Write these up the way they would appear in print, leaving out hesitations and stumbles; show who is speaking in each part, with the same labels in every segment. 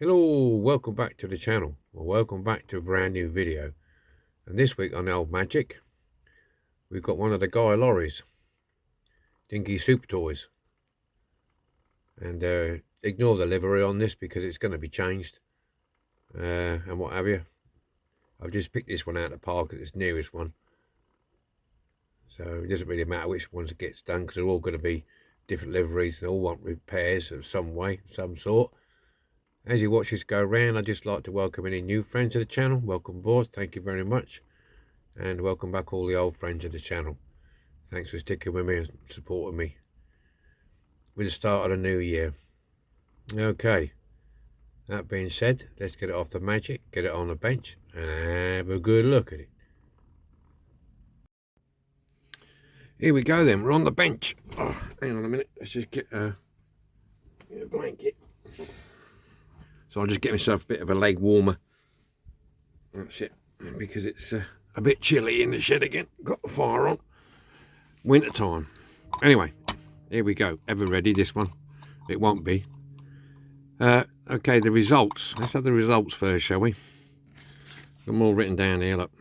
Speaker 1: Hello, welcome back to the channel, or welcome back to a brand new video. And this week on Old Magic, we've got one of the Guy Lorry's Dinky Super Toys. And ignore the livery on this because it's going to be changed and what have you. I've just picked this one out of the park because it's the nearest one. So it doesn't really matter which ones it gets done because they're all going to be different liveries. They all want repairs of some way, some sort. As you watch this go around, I'd just like to welcome any new friends to the channel. Welcome aboard, thank you very much. And welcome back all the old friends of the channel. Thanks for sticking with me and supporting me with the start of the new year. Okay, that being said, let's get it off the magic, get it on the bench, and have a good look at it. Here we go then, we're on the bench. Oh, hang on a minute, let's just get a blanket. So I'll just get myself a bit of a leg warmer. That's it, because it's a bit chilly in the shed again. Got the fire on. Winter time. Anyway, here we go. Ever ready, this one? It won't be. Okay, the results. Let's have the results first, shall we? Got them all written down here, look.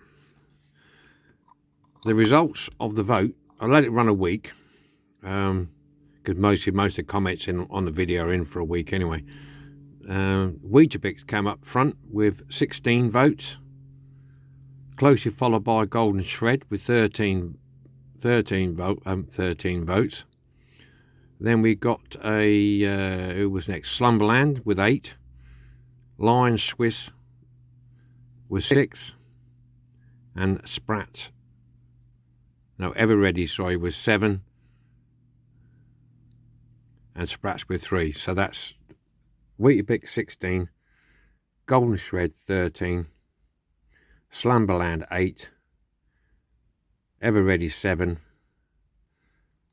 Speaker 1: The results of the vote, I let it run a week. Because most of the comments on the video are in for a week anyway. Weetabix came up front with 16 votes, closely followed by Golden Shred with 13 votes. Then we got who was next? Slumberland with 8, Lion Swiss with 6, and Sprat, no, Ever Ready, sorry, with 7, and Sprats with 3. So that's Weetabix 16, Golden Shred 13, Slumberland 8, Ever Ready 7,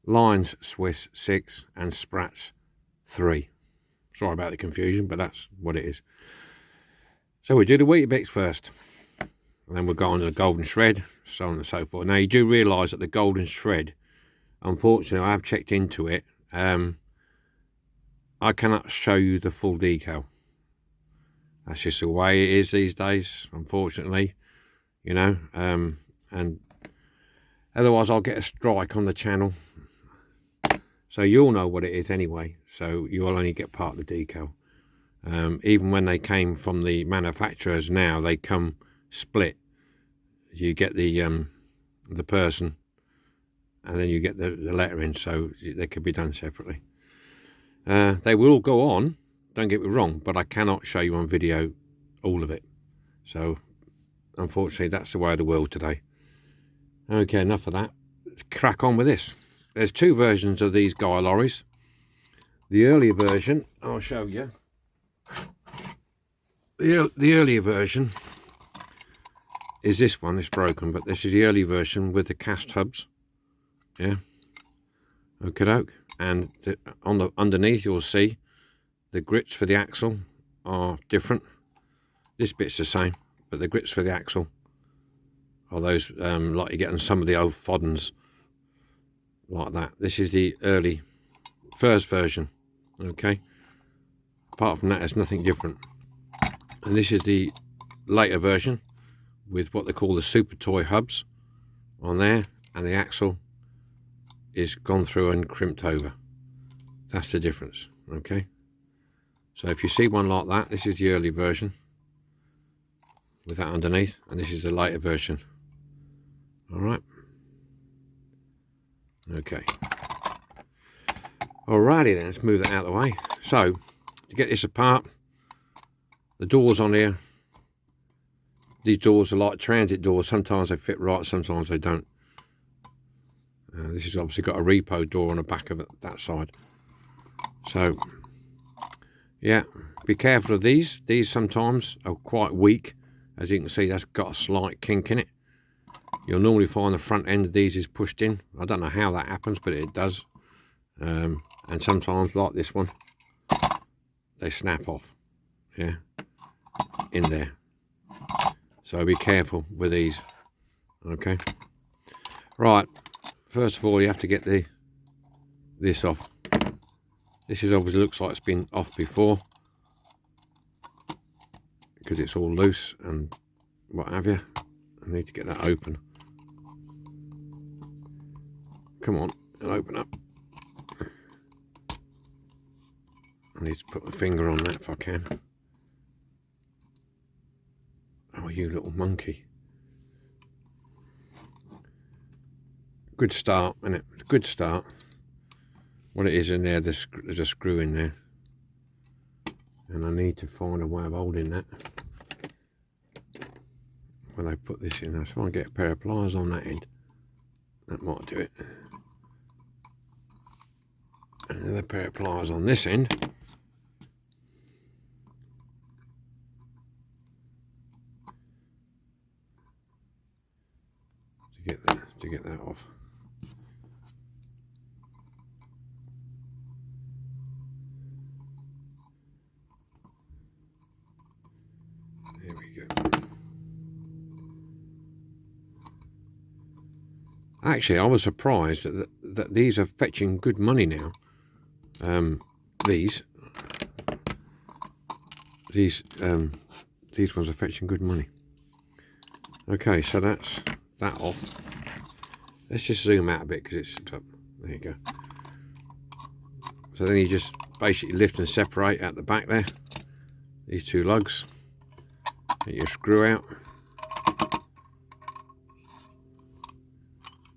Speaker 1: Lions Swiss 6, and Sprats 3. Sorry about the confusion, but that's what it is. So we do the Weetabix first, and then we'll go on to the Golden Shred, so on and so forth. Now you do realise that the Golden Shred, unfortunately, I have checked into it. I cannot show you the full decal. That's just the way it is these days, unfortunately, you know. And otherwise I'll get a strike on the channel. So you'll know what it is anyway, so you'll only get part of the decal. Even when they came from the manufacturers now, they come split. You get the person, and then you get the lettering, so they could be done separately. They will all go on, don't get me wrong, but I cannot show you on video all of it. So unfortunately, that's the way of the world today. Okay, enough of that. Let's crack on with this. There's 2 versions of these Guy Lorry's. The earlier version, I'll show you. The earlier version is this one. It's broken, but this is the early version with the cast hubs. Yeah. Okie doke. And underneath you'll see the grits for the axle are different. This bit's the same, but the grits for the axle are those like you get on some of the old Foddens, like that. This is the early first version. Okay. Apart from that, there's nothing different. And this is the later version with what they call the super toy hubs on there, and the axle is gone through and crimped over. That's the difference. Okay, so if you see one like that, this is the early version with that underneath, and this is the later version. All right. Okay. Alrighty then, let's move that out of the way. So to get this apart, the doors on here, these doors are like transit doors. Sometimes they fit right, sometimes they don't. This has obviously got a repo door on the back of it, that side. So, yeah, be careful of these. These sometimes are quite weak. As you can see, that's got a slight kink in it. You'll normally find the front end of these is pushed in. I don't know how that happens, but it does. And sometimes, like this one, they snap off. Yeah, in there. So be careful with these. Okay. Right. First of all, you have to get this off. This is obviously looks like it's been off before. because it's all loose and what have you. I need to get that open. Come on, it'll open up. I need to put my finger on that if I can. Oh, you little monkey. Good start, isn't it? Good start. What it is in there, there's a screw in there. And I need to find a way of holding that. When I put this in, I just want to get a pair of pliers on that end. That might do it. Another pair of pliers on this end. To get that off. There we go. Actually, I was surprised that these are fetching good money now. These ones are fetching good money. Okay, so that's that off. Let's just zoom out a bit because it's up. There you go. So then you just basically lift and separate at the back there. These two lugs. Get your screw out.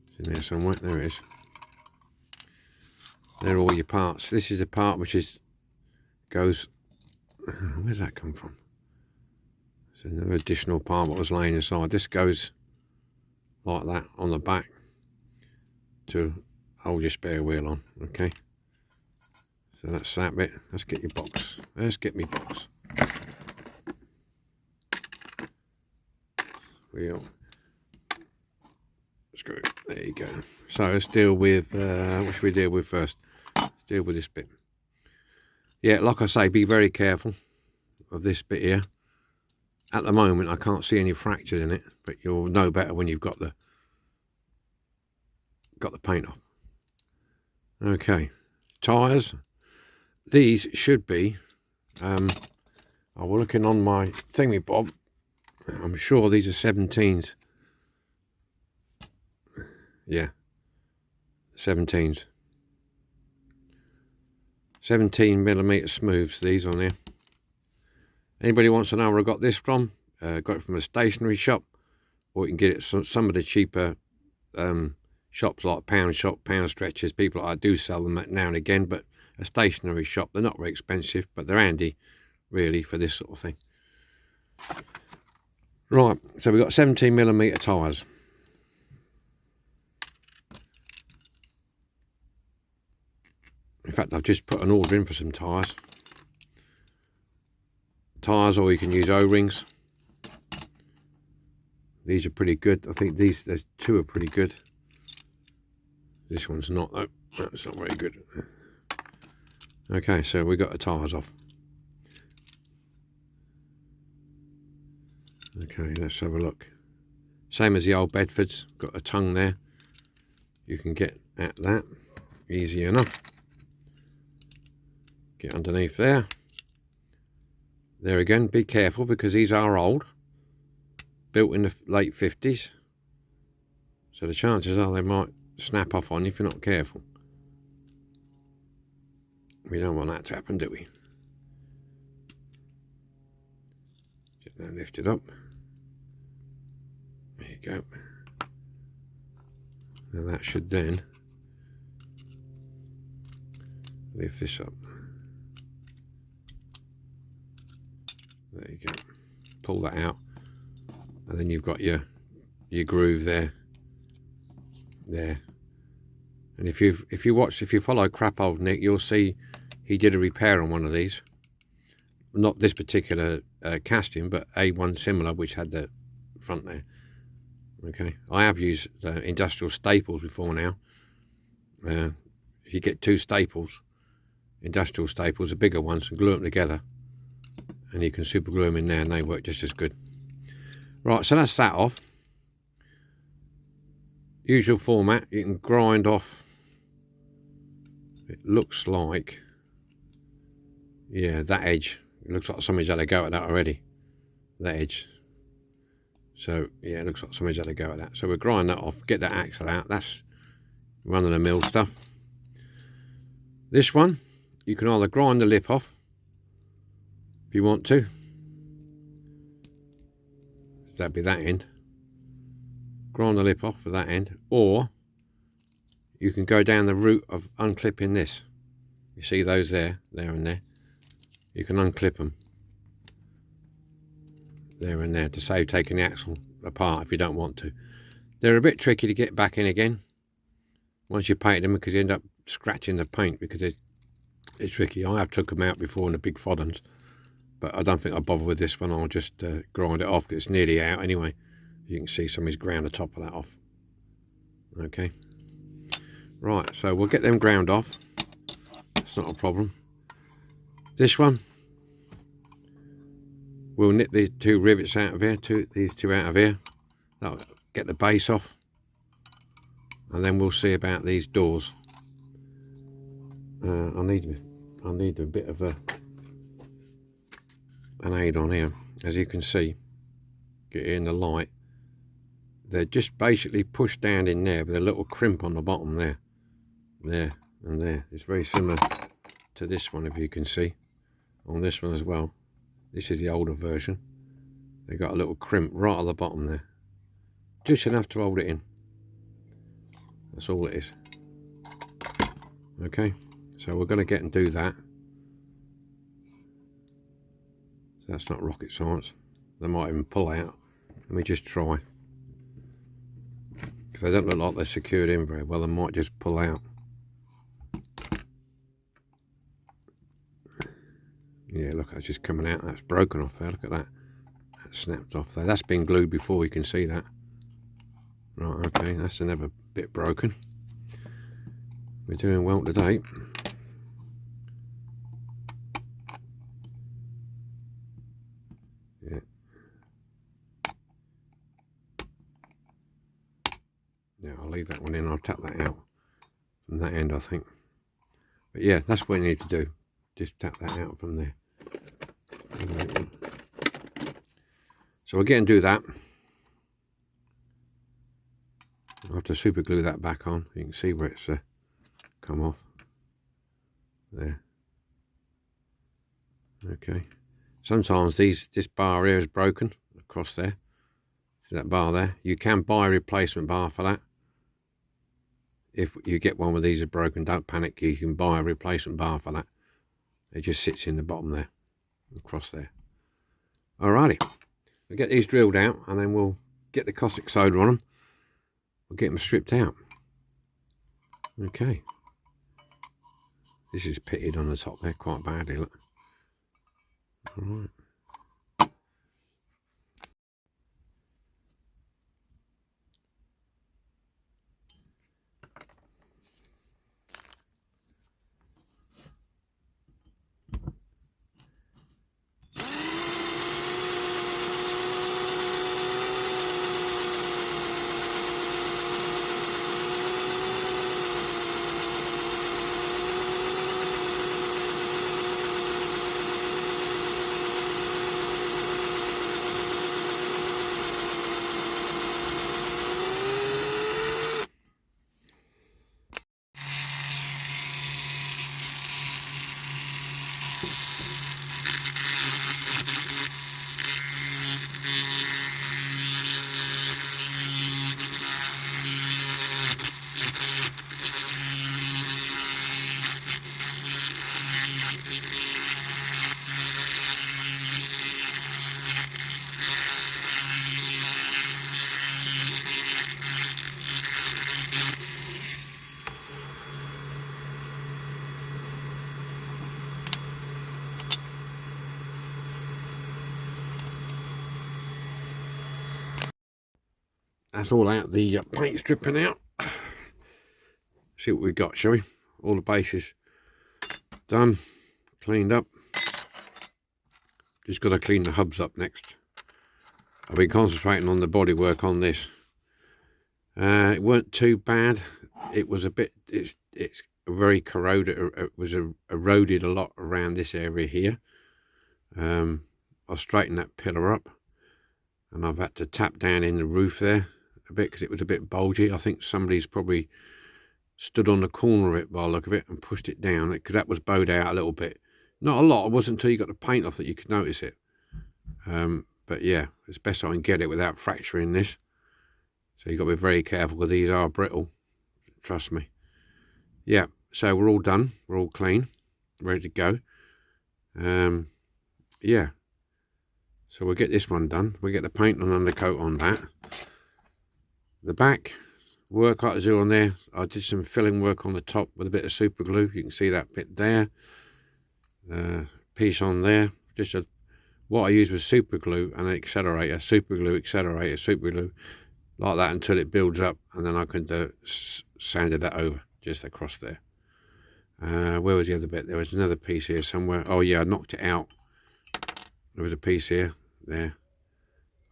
Speaker 1: It's in there somewhere. There it is. There are all your parts. This is the part which goes. Where's that come from? It's another additional part that was laying inside. This goes like that on the back to hold your spare wheel on. Okay, so that's that bit. Let's get your box. Let's get me box. Wheel. Screw. There you go. So let's deal with what should we deal with first? Let's deal with this bit. Yeah, like I say, be very careful of this bit here. At the moment I can't see any fractures in it, but you'll know better when you've got the paint off. Okay, tyres. These should be I was looking on my thingy bob. I'm sure these are 17s. Yeah, 17s. 17mm smooths, these on here. Anybody wants to know where I got this from? Got it from a stationery shop, or you can get it at some of the cheaper shops like Pound Shop, Pound Stretchers. People like I do sell them now and again, but a stationery shop, they're not very expensive, but they're handy really for this sort of thing. Right, so we've got 17mm tyres. In fact, I've just put an order in for some tyres. Tyres, or you can use O-rings. These are pretty good. I think there's two are pretty good. This one's not though. That's not very good. Okay, so we got the tyres off. Okay, let's have a look. Same as the old Bedfords. Got a tongue there. You can get at that easy enough. Get underneath there. There again, be careful because these are old. Built in the late 50s. So the chances are they might snap off on you if you're not careful. We don't want that to happen, do we? Just now lift it up. There you go. Now that should then lift this up. There you go. Pull that out, and then you've got your groove there. And if you follow Crap Old Nick, you'll see he did a repair on one of these. Not this particular casting, but one similar which had the front there. Okay, I have used industrial staples before now. If you get two staples, industrial staples, the bigger ones, and glue them together, and you can super glue them in there and they work just as good. Right, so that's that off. Usual format, you can grind off. It looks like, yeah, that edge. It looks like somebody's had a go at that already. that edge. So yeah, it looks like somebody's had a go at that. So we'll grind that off, get that axle out. That's run-of-the-mill stuff. This one, you can either grind the lip off if you want to. That'd be that end. Grind the lip off for that end, or you can go down the route of unclipping this. You see those there and there. You can unclip them there and there to save taking the axle apart if you don't want to. They're a bit tricky to get back in again once you paint them, because you end up scratching the paint because it's tricky. I have took them out before in the big fodderns, but I don't think I'll bother with this one. I'll just grind it off because it's nearly out anyway. You can see somebody's ground the top of that off. Okay, right, so we'll get them ground off. It's not a problem. This one, we'll nip these two rivets out of here, these two out of here. That'll get the base off, and then we'll see about these doors. I need a bit of an aid on here. As you can see, get in the light, they're just basically pushed down in there with a little crimp on the bottom there and there. It's very similar to this one, if you can see, on this one as well. This is the older version. They got a little crimp right at the bottom there, just enough to hold it in. That's all it is. Okay, so we're going to get and do that. So that's not rocket science. They might even pull out. Let me just try. If they don't look like they're secured in very well, they might just pull out. Yeah, look, that's just coming out. That's broken off there. Look at that. That snapped off there. That's been glued before, you can see that. Right, okay, that's another bit broken. We're doing well today. Yeah. Yeah, I'll leave that one in. I'll tap that out from that end, I think. But yeah, that's what you need to do. Just tap that out from there. So we'll get and do that. I'll have to super glue that back on. You can see where it's come off. There. Okay. Sometimes this bar here is broken across there. See that bar there? You can buy a replacement bar for that. If you get one of these is broken, don't panic. You can buy a replacement bar for that. It just sits in the bottom there, across there. Alrighty, we'll get these drilled out, and then we'll get the caustic soda on them. We'll get them stripped out. Okay. This is pitted on the top there quite badly, look. Alright. That's all out, the paint stripping out. See what we've got, shall we? All the bases done, cleaned up. Just got to clean the hubs up next. I've been concentrating on the bodywork on this. It weren't too bad. It was a bit, it's very corroded. It was eroded a lot around this area here. I'll straighten that pillar up. and I've had to tap down in the roof there a bit because it was a bit bulgy. I think somebody's probably stood on the corner of it by the look of it and pushed it down, because that was bowed out a little bit. Not a lot. It wasn't until you got the paint off that you could notice it. But yeah, it's best I can get it without fracturing this. So you've got to be very careful because these are brittle. Trust me. Yeah, so we're all done. We're all clean, ready to go. Yeah. So we'll get this one done. We'll get the paint and undercoat on that. The back work like I do on there, I did some filling work on the top with a bit of super glue. You can see that bit there. Piece on there. What I used was super glue and an accelerator. Super glue, accelerator, super glue. Like that until it builds up, and then I can sanded that over just across there. Where was the other bit? There was another piece here somewhere. Oh yeah, I knocked it out. There was a piece here, there.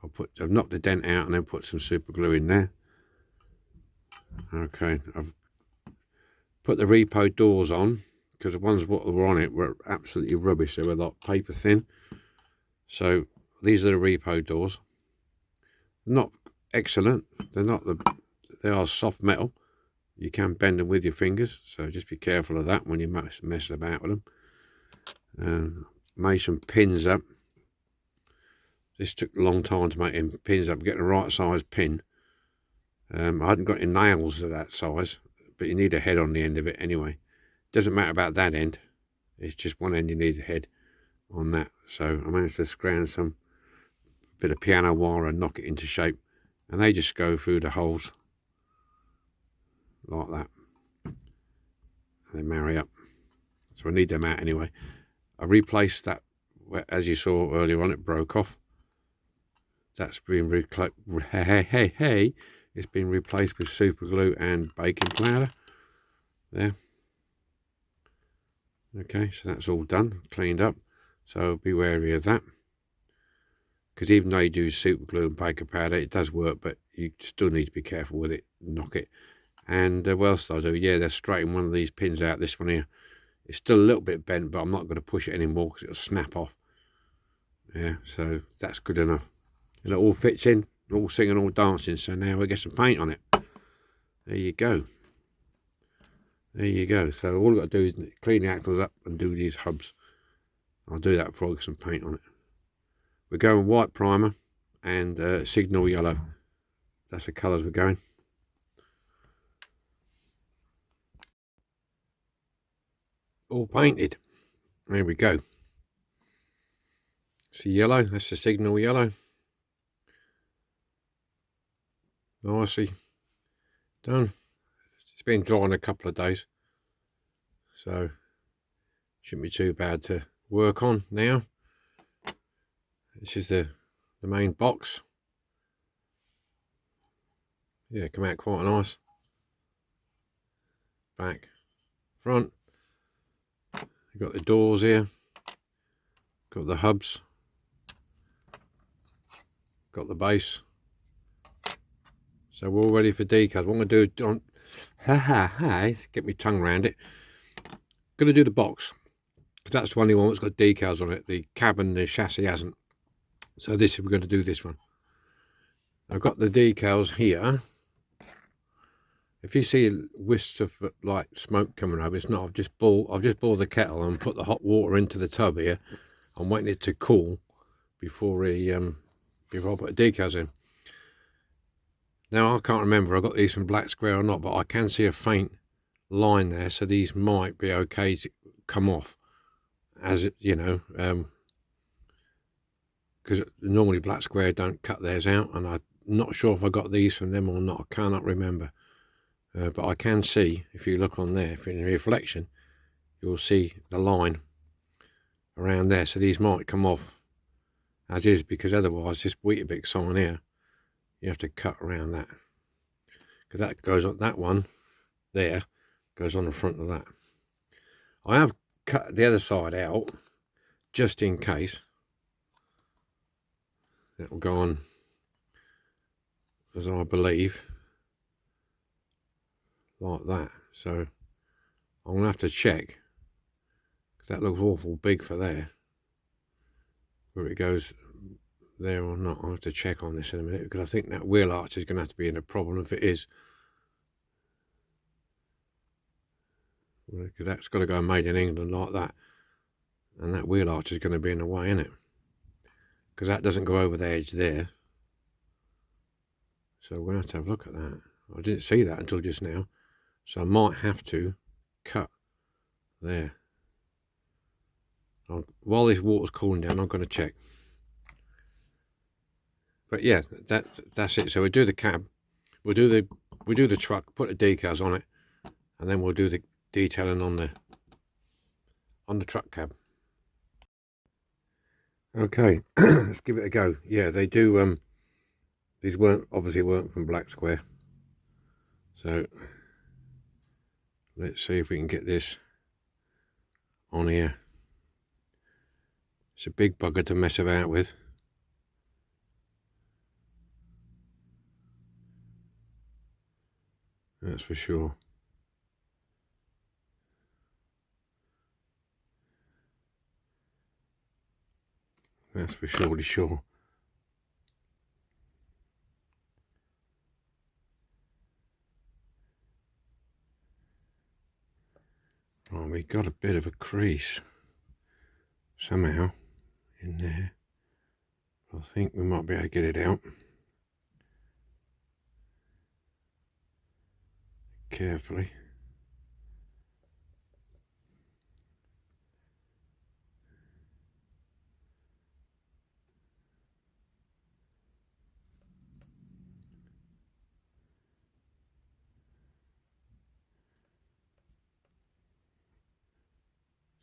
Speaker 1: I've knocked the dent out and then put some super glue in there. Okay, I've put the repo doors on because the ones that were on it were absolutely rubbish. They were like paper thin. So these are the repo doors. Not excellent. They are soft metal. You can bend them with your fingers, so just be careful of that when you're messing about with them. Made some pins up. This took a long time to make them pins up, get the right size pin. I hadn't got any nails of that size, but you need a head on the end of it anyway. Doesn't matter about that end. It's just one end you need a head on that. So I managed to scrounge some bit of piano wire and knock it into shape, and they just go through the holes like that. And they marry up. So I need them out anyway. I replaced that, as you saw earlier on, it broke off. That's been it's been replaced with super glue and baking powder. There. Okay, so that's all done, cleaned up. So be wary of that. Because even though you do super glue and baking powder, it does work, but you still need to be careful with it, knock it. And what else did I do? Yeah, they're straightening one of these pins out, this one here. It's still a little bit bent, but I'm not going to push it anymore because it'll snap off. Yeah, so that's good enough. And it all fits in, all singing, all dancing. So now we get some paint on it. There you go. There you go. So all I've got to do is clean the axles up and do these hubs. I'll do that before I get some paint on it. We're going white primer and signal yellow. That's the colours we're going. All painted. There we go. See yellow, that's the signal yellow. Nicely done. It's been drying a couple of days, so shouldn't be too bad to work on now. This is the main box. Yeah, come out quite nice. Back, front. You've got the doors here. Got the hubs. Got the base. So we're all ready for decals. What I'm going to do, get my tongue around it. Going to do the box, because that's the only one that's got decals on it. The cab and the chassis hasn't. So we're going to do this one. I've got the decals here. If you see wisps of like smoke coming up, it's not. I've just boiled the kettle and put the hot water into the tub here. I'm waiting it to cool before I put the decals in. Now I can't remember I got these from Black Square or not, but I can see a faint line there, so these might be okay to come off, as you know, because normally Black Square don't cut theirs out, and I'm not sure if I got these from them or not. I cannot remember, but I can see, if you look on there, if in the reflection, you'll see the line around there, so these might come off as is, because otherwise this Weetabix sign here, you have to cut around that, because that goes on, that one there goes on the front of that. I have cut the other side out just in case. That will go on, as I believe, like that. So I'm gonna have to check, because that looks awful big for there, where it goes there or not. I'll have to check on this in a minute, because I think that wheel arch is going to have to be in a problem if it is. Because that's got to go made in England like that. And that wheel arch is going to be in the way, isn't it? Because that doesn't go over the edge there. So we're going to have a look at that. I didn't see that until just now. So I might have to cut there. While this water's cooling down, I'm going to check. But yeah, that's it. So we do the cab, we do the truck, put the decals on it, and then we'll do the detailing on the truck cab. Okay, let's give it a go. Yeah, they do. These obviously weren't from Black Square. So let's see if we can get this on here. It's a big bugger to mess about with. That's for sure. That's for surely sure. Oh, we got a bit of a crease somehow in there. I think we might be able to get it out. Carefully.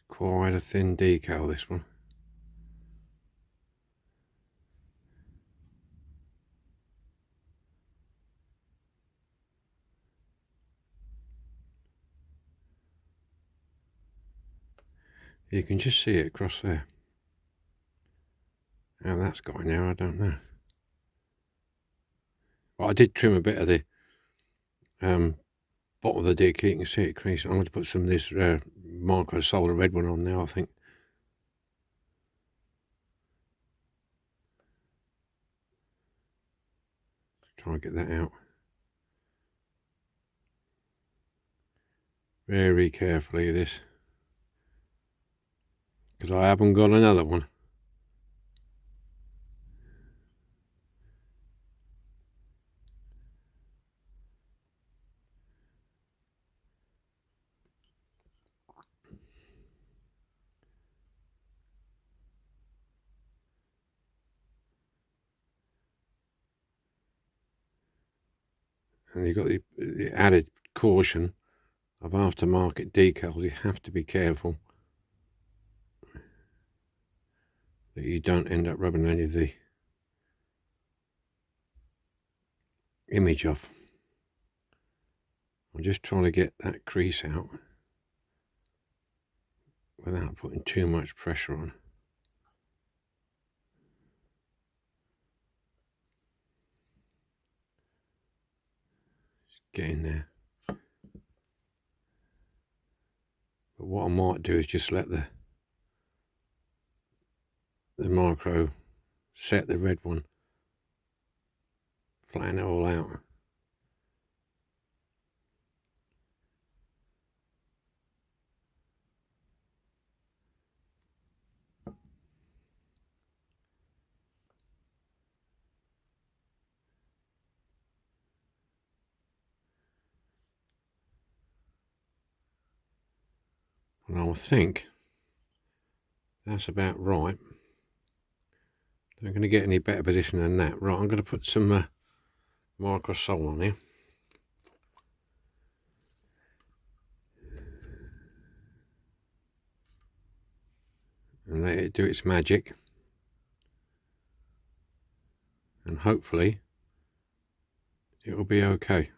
Speaker 1: Quite a thin decal, this one. You can just see it across there. How that's got in there, I don't know. Well, I did trim a bit of the bottom of the deck. You can see it crease. I'm going to put some of this micro solder red one on now, I think. Try and get that out. Very carefully, this. Because I haven't got another one. And you've got the added caution of aftermarket decals. You have to be careful that you don't end up rubbing any of the image off. I'm just trying to get that crease out without putting too much pressure on. Just get in there. But what I might do is just let the micro set, the red one, flatten it all out. And I think that's about right. Not going to get any better position than that. Right, I'm going to put some micro sol on here. And let it do its magic. And hopefully it will be okay.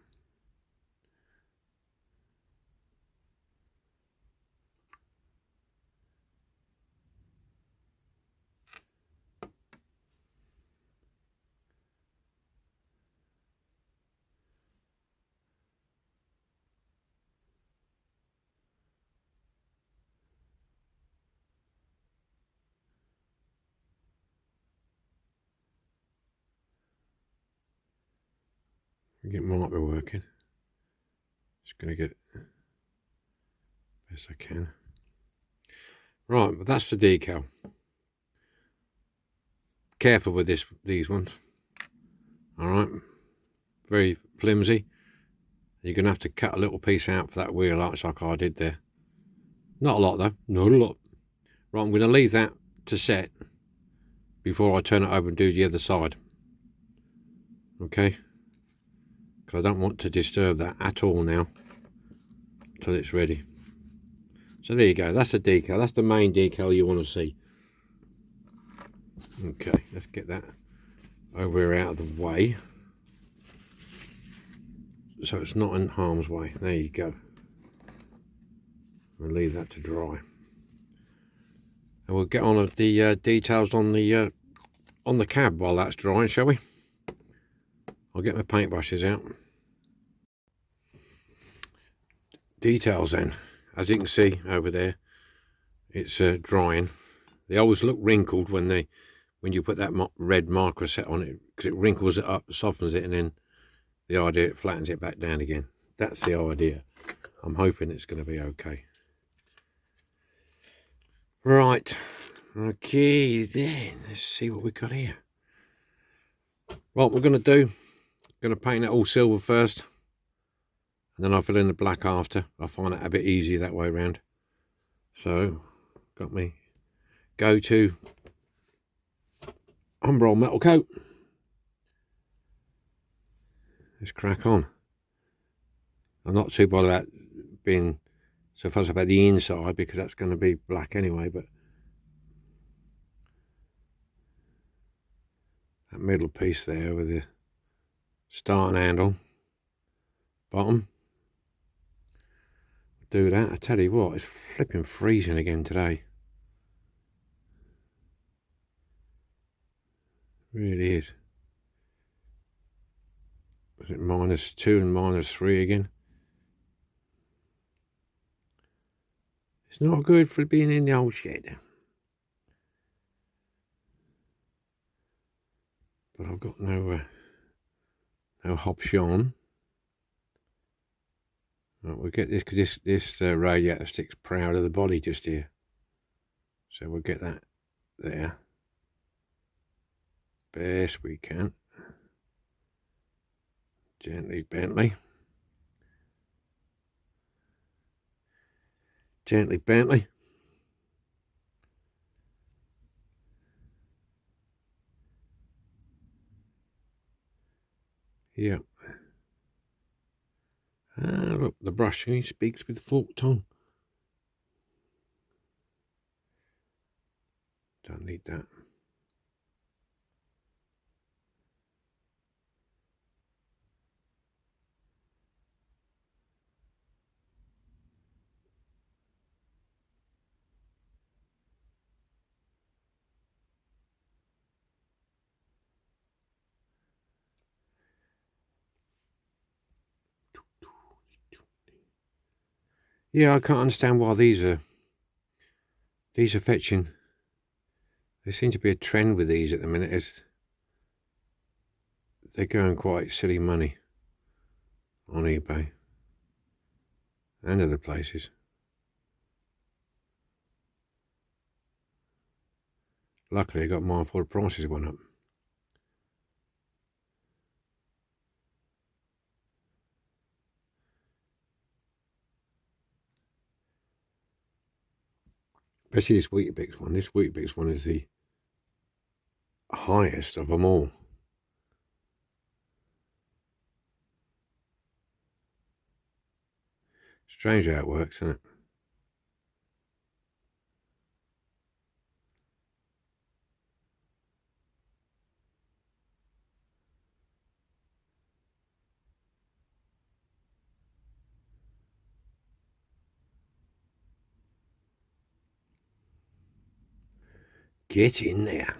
Speaker 1: think it might be working. Just going to get it best I can. Right, but that's the decal. Careful with these ones. All right, very flimsy. You're going to have to cut a little piece out for that wheel arch like I did there. Not a lot though, not a lot. Right, I'm going to leave that to set before I turn it over and do the other side. Okay, because I don't want to disturb that at all now until it's ready. So there you go, that's the decal. That's the main decal you want to see. Okay, let's get that over here out of the way so it's not in harm's way. There you go. We'll leave that to dry, and we'll get on with the details on the cab while that's drying, shall we? I'll get my paintbrushes out. Details then, as you can see over there, it's drying. They always look wrinkled when you put that red marker set on it, because it wrinkles it up, softens it, and then the idea it flattens it back down again. That's the idea. I'm hoping it's going to be okay. Right, okay then, let's see what we got here. What we're going to do, going to paint it all silver first, and then I'll fill in the black after. I find it a bit easier that way around. So, got me go-to umbrella metal coat. Let's crack on. I'm not too bothered about being so fussed about the inside because that's going to be black anyway, but that middle piece there with the starting handle bottom, do that. I tell you what, it's flipping freezing again today. It really is. Was it -2 and -3 again? It's not good for being in the old shed. But I've got no option. Right, we'll get this, because this radiator sticks proud of the body just here. So we'll get that there. Best we can. Gently, Bentley. Gently, Bentley. Yeah. Ah, look, the brush, he speaks with the forked tongue. Don't need that. Yeah, I can't understand why these are fetching. There seems to be a trend with these at the minute, as they're going quite silly money on eBay and other places. Luckily, I got mine before the prices went up. Especially this Weetabix one. This Weetabix one is the highest of them all. Strange how it works, isn't it? Get in there.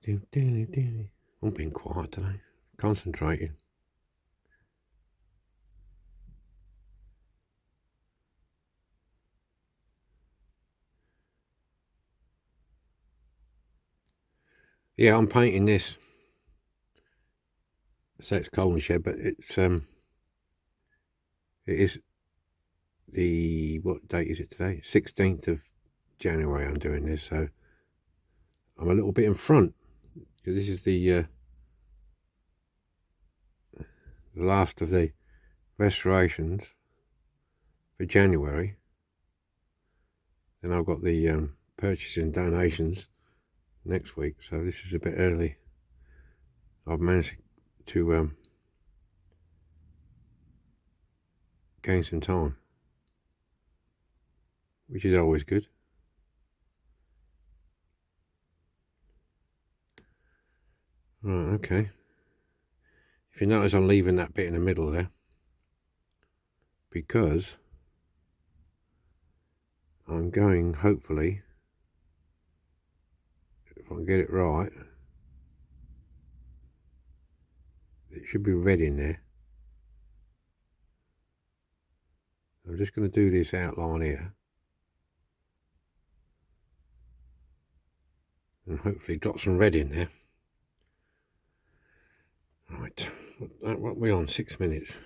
Speaker 1: I'm being quiet today, concentrating. Yeah, I'm painting this. So it's coal and shed, but it's it is the, what date is it today? 16th of January I'm doing this, so I'm a little bit in front because this is the last of the restorations for January. Then I've got the purchasing donations next week, so this is a bit early. I've managed to gain some time, which is always good. Right, okay. If you notice, I'm leaving that bit in the middle there because I'm going, hopefully, if I can get it right, it should be red in there. I'm just going to do this outline here and hopefully drop some red in there. Right, what are we on? 6 minutes.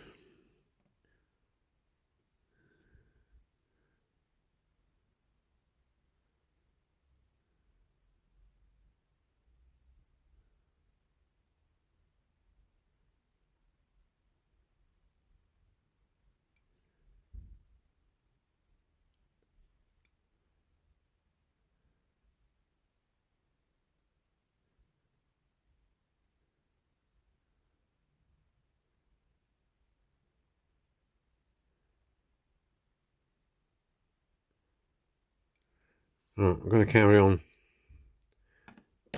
Speaker 1: Right, I'm going to carry on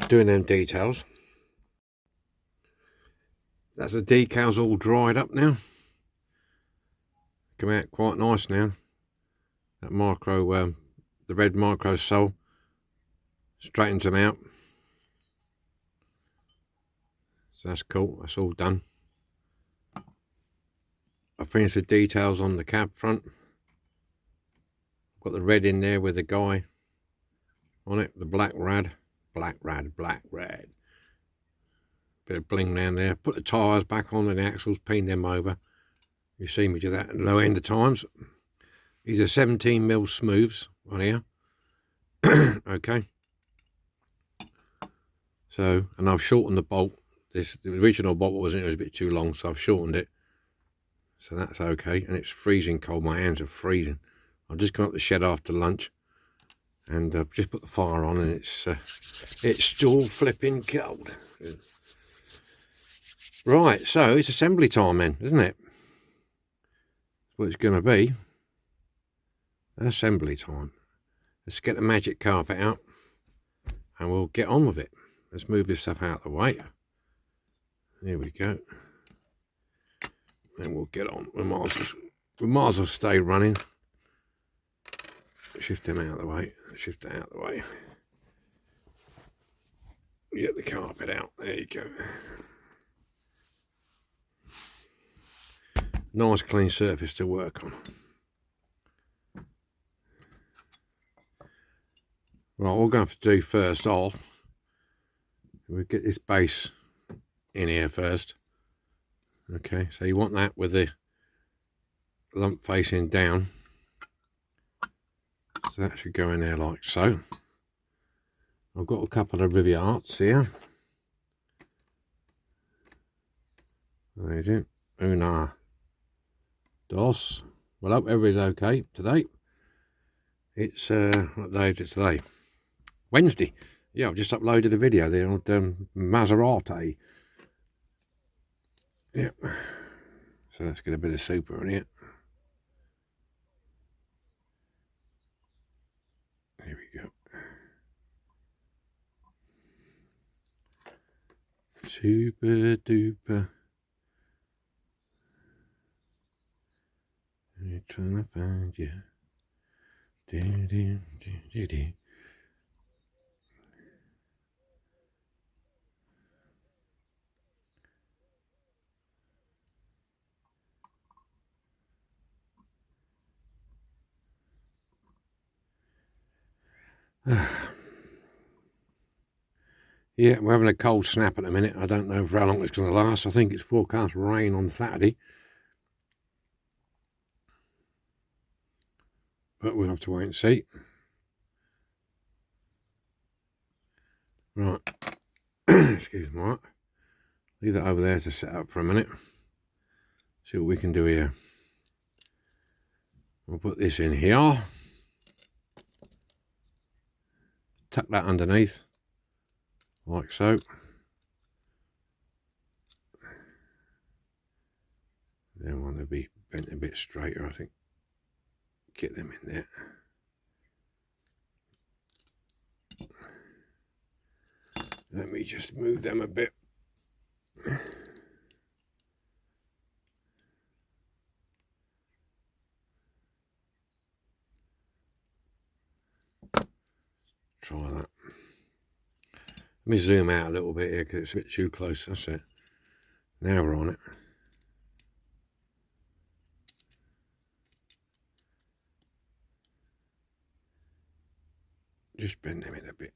Speaker 1: doing them details. That's the decals all dried up now. Come out quite nice now. That micro, the red micro sole straightens them out. So that's cool. That's all done. I finished the details on the cab front. Got the red in there with the guy on it. The black rad. Black rad. Bit of bling down there. Put the tyres back on and the axles. Paint them over. You see me do that at low end of times. These are 17mm smooths on here. Okay. So, and I've shortened the bolt. The original bolt wasn't, it was a bit too long, so I've shortened it. So that's okay. And it's freezing cold. My hands are freezing. I've just come up the shed after lunch and just put the fire on, and it's still flipping cold. Right, so it's assembly time then, isn't it? That's what it's going to be. Assembly time. Let's get the magic carpet out and we'll get on with it. Let's move this stuff out of the way. Here we go. And we'll get on. We might as well stay running. Shift them out of the way. Shift that out of the way. Get the carpet out. There you go. Nice clean surface to work on. Right, what we're going to have to do first off, we'll get this base in here first. Okay, so you want that with the lump facing down. So that should go in there like so. I've got a couple of rivets here. There's it. Una. Dos. Well, I hope everybody's okay today. It's, what day is it today? Wednesday. Yeah, I've just uploaded a video there on Maserati. Yep. So let's get a bit of super in it. There we go. Super duper. I'm trying to find you. Yeah, we're having a cold snap at the minute. I don't know for how long it's going to last. I think it's forecast rain on Saturday. But we'll have to wait and see. Right. Excuse me. Leave that over there to set up for a minute. See what we can do here. We'll put this in here. Tuck that underneath. Like so. They want to be bent a bit straighter, I think. Get them in there. Let me just move them a bit. Try that. Let me zoom out a little bit here because it's a bit too close. That's it. Now we're on it. Just bend them in a bit.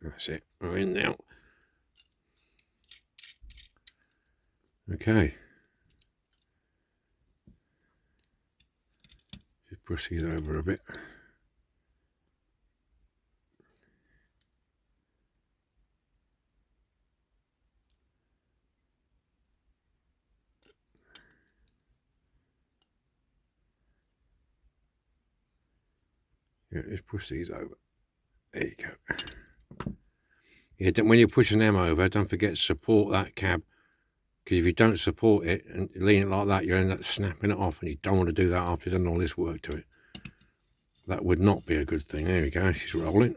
Speaker 1: That's it. We're in now. Okay. Just push these over a bit. Yeah, just push these over. There you go. Yeah, when you're pushing them over, don't forget to support that cab. Because if you don't support it and lean it like that, you'll end up snapping it off, and you don't want to do that after you've done all this work to it. That would not be a good thing. There we go, she's rolling.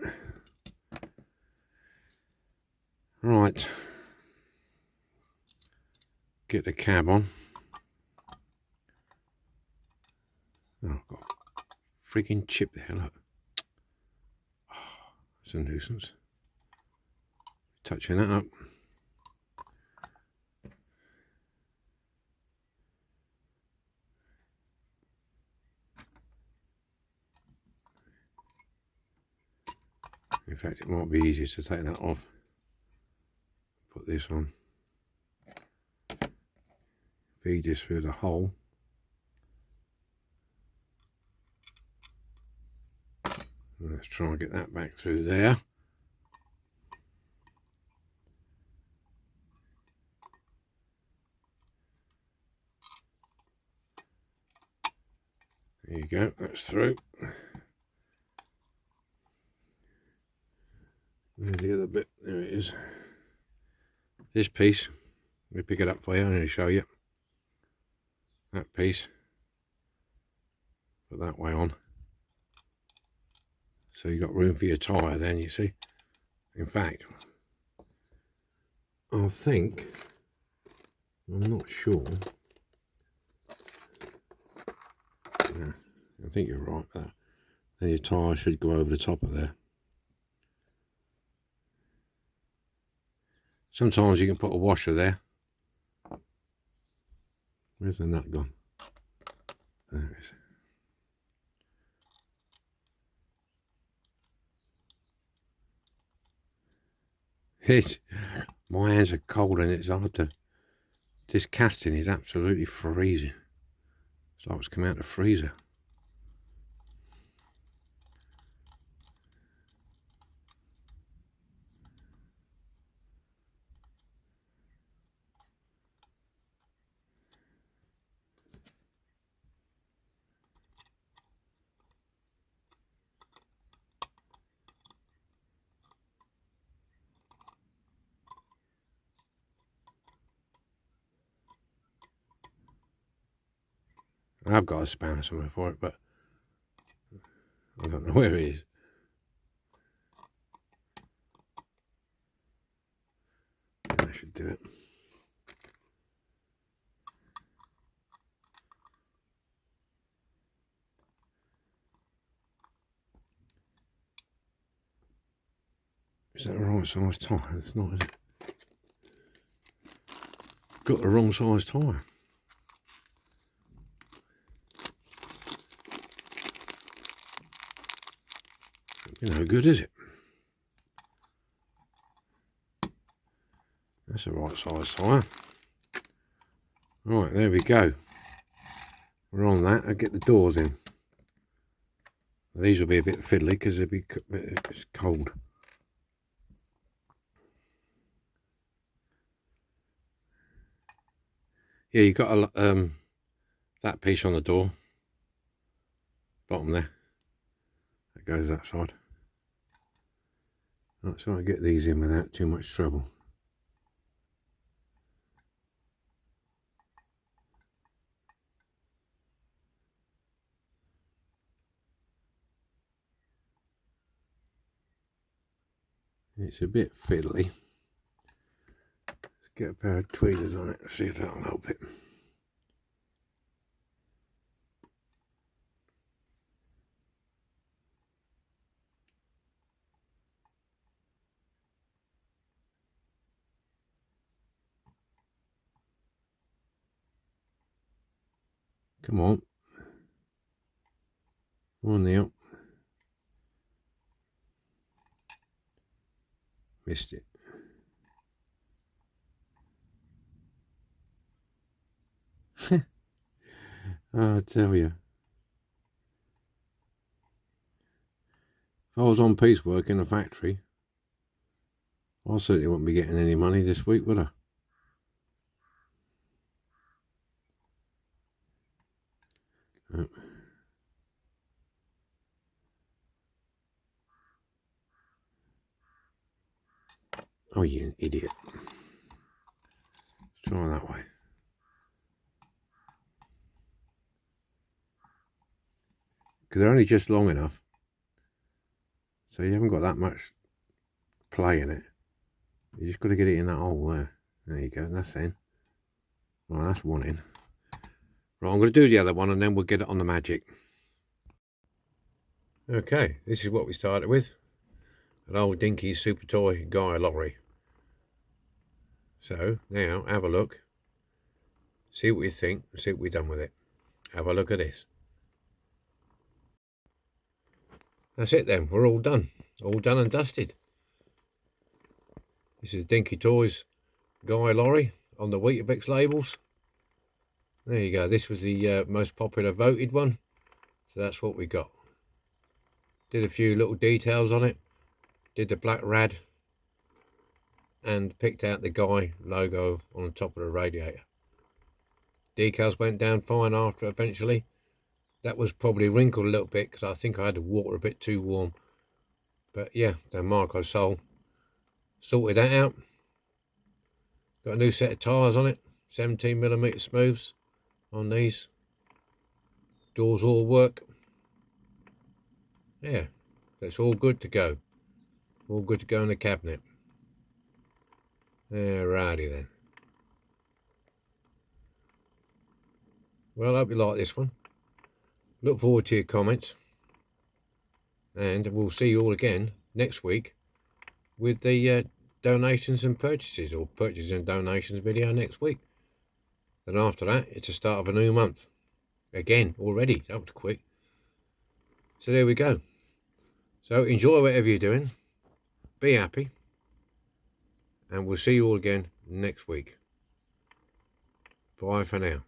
Speaker 1: Right. Get the cab on. Oh, I've got a freaking chip there, look. Oh, that's a nuisance. Touching that up. In fact, it might be easier to take that off. Put this on. Feed this through the hole. Let's try and get that back through there. There you go, that's through. There's the other bit, there it is. This piece, let me pick it up for you and show you. That piece, put that way on. So you got room for your tyre then, you see. In fact, I think, I'm not sure. Yeah, I think you're right there. Then your tyre should go over the top of there. Sometimes you can put a washer there. Where's the nut gone? There it is. My hands are cold and it's hard to... This casting is absolutely freezing. It's like it's come out of the freezer. I've got a spanner somewhere for it, but I don't know where it is. I should do it. that the right size tyre? It's not, is it? Got the wrong size tyre. No good, is it? That's the right size tyre. Right, there we go. We're on that. I'll get the doors in. These will be a bit fiddly because it's cold. Yeah, you got a that piece on the door, bottom there. That goes that side. Right, so I get these in without too much trouble. It's a bit fiddly. Let's get a pair of tweezers on it, see if that'll help it. Come on. One now. Missed it. I tell you. If I was on piecework in a factory, I certainly wouldn't be getting any money this week, would I? Oh, you idiot. Let's try that way. Because they're only just long enough, so you haven't got that much play in it. You just got to get it in that hole there. There you go, that's in. Well, that's one in. Right, I'm going to do the other one and then we'll get it on the magic. Okay, this is what we started with. An old Dinky super toy guy lorry. So now have a look, see what you think, and see what we've done with it. Have a look at this. That's it then, we're all done and dusted. This is Dinky Toys Guy Lorry on the Weetabix labels. There you go, this was the most popular voted one, so that's what we got. Did a few little details on it, did the black rad, and picked out the Guy logo on the top of the radiator. Decals went down fine after eventually. That was probably wrinkled a little bit because I think I had the water a bit too warm. But yeah, the Marco Sol sorted that out. Got a new set of tyres on it, 17mm smooths on these. Doors all work. Yeah, that's all good to go. All good to go in the cabinet. Alrighty then. Well, I hope you like this one. Look forward to your comments. And we'll see you all again next week with the donations and purchases, or purchases and donations video next week. Then after that, it's the start of a new month. Again, already. That was quick. So there we go. So enjoy whatever you're doing. Be happy. And we'll see you all again next week. Bye for now.